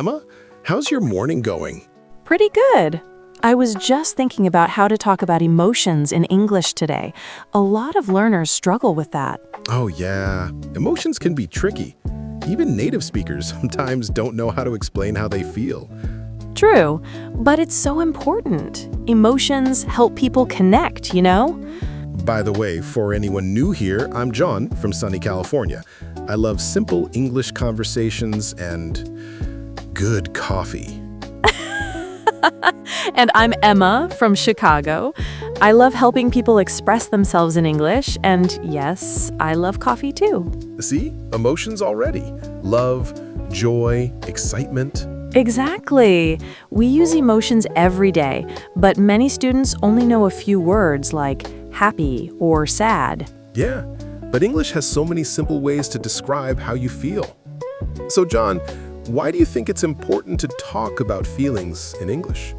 Emma. How's your morning going? Pretty good. I was just thinking about how to talk about emotions in English today. A lot of learners struggle with that. Oh yeah, emotions can be tricky. Even native speakers sometimes don't know how to explain how they feel. True, but it's so important. Emotions help people connect, you know? By the way, for anyone new here, I'm John from sunny California. I love simple English conversations and good coffee. And I'm Emma from Chicago. I love helping people express themselves in English, and yes, I love coffee too. See? Emotions already. Love, joy, excitement. Exactly. We use emotions every day, but many students only know a few words like happy or sad. Yeah, but English has so many simple ways to describe how you feel. So John, why do you think it's important to talk about feelings in English?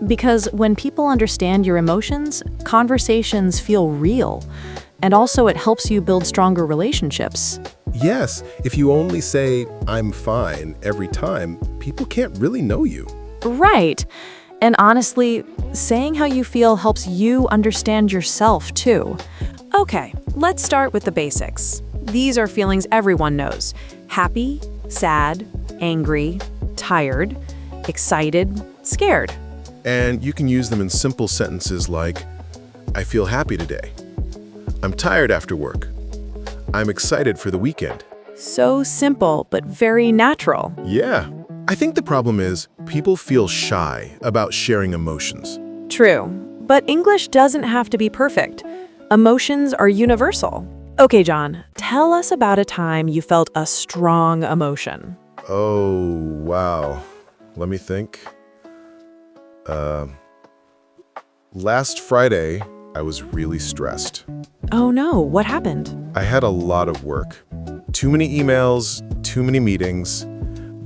Because when people understand your emotions, conversations feel real. And also it helps you build stronger relationships. Yes, if you only say, I'm fine every time, people can't really know you. Right. And honestly, saying how you feel helps you understand yourself too. Okay, let's start with the basics. These are feelings everyone knows. Happy, sad, angry, tired, excited, scared. And you can use them in simple sentences like, I feel happy today. I'm tired after work. I'm excited for the weekend. So simple, but very natural. Yeah. I think the problem is people feel shy about sharing emotions. True, but English doesn't have to be perfect. Emotions are universal. Okay, John, tell us about a time you felt a strong emotion. Oh, wow. Let me think. Last Friday, I was really stressed. Oh no, what happened? I had a lot of work. Too many emails, too many meetings.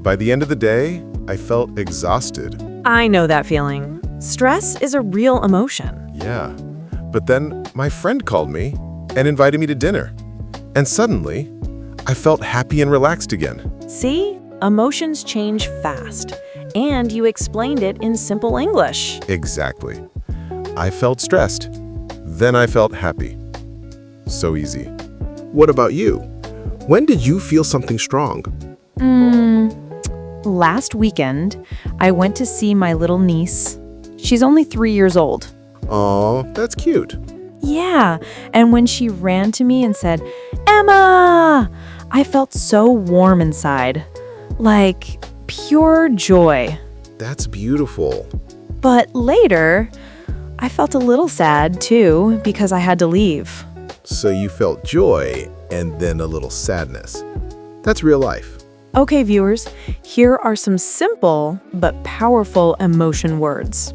By the end of the day, I felt exhausted. I know that feeling. Stress is a real emotion. Yeah. But then my friend called me and invited me to dinner. And suddenly, I felt happy and relaxed again. See? Emotions change fast. And you explained it in simple English. Exactly. I felt stressed. Then I felt happy. So easy. What about you? When did you feel something strong? Last weekend, I went to see my little niece. She's only 3 years old. Aw, that's cute. Yeah, and when she ran to me and said, "Emma!" I felt so warm inside. Like pure joy. That's beautiful. But later, I felt a little sad too because I had to leave. So you felt joy and then a little sadness. That's real life. Okay, viewers, here are some simple but powerful emotion words.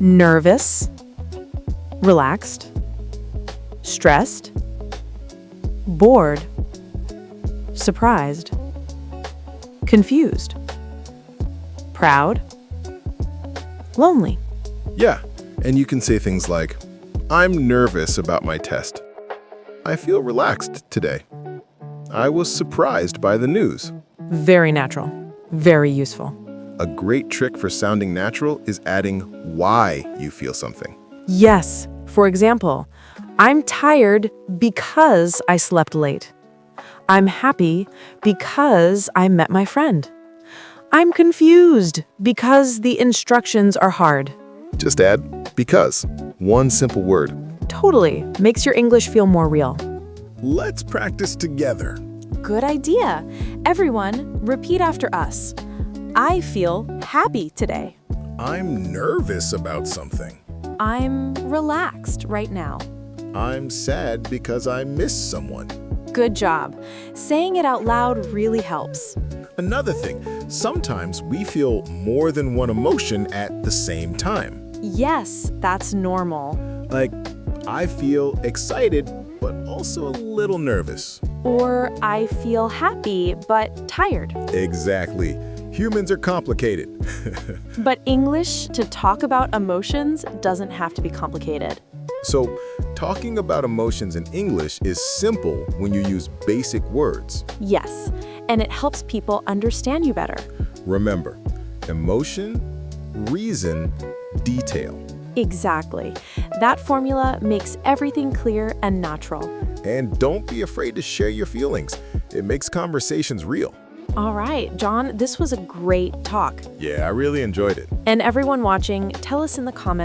Nervous, relaxed, stressed, bored, surprised, confused, proud, lonely. Yeah, and you can say things like, I'm nervous about my test. I feel relaxed today. I was surprised by the news. Very natural, very useful. A great trick for sounding natural is adding why you feel something. Yes, for example, I'm tired because I slept late. I'm happy because I met my friend. I'm confused because the instructions are hard. Just add because. One simple word. Totally makes your English feel more real. Let's practice together. Good idea. Everyone, repeat after us. I feel happy today. I'm nervous about something. I'm relaxed right now. I'm sad because I missed someone. Good job. Saying it out loud really helps. Another thing, sometimes we feel more than one emotion at the same time. Yes, that's normal. Like, I feel excited, but also a little nervous. Or I feel happy but tired. Exactly. Humans are complicated. But English to talk about emotions doesn't have to be complicated. So, Talking about emotions in English is simple when you use basic words. Yes, and it helps people understand you better. Remember, emotion, reason, detail. Exactly. That formula makes everything clear and natural. And don't be afraid to share your feelings. It makes conversations real. All right, John, this was a great talk. Yeah, I really enjoyed it. And everyone watching, tell us in the comments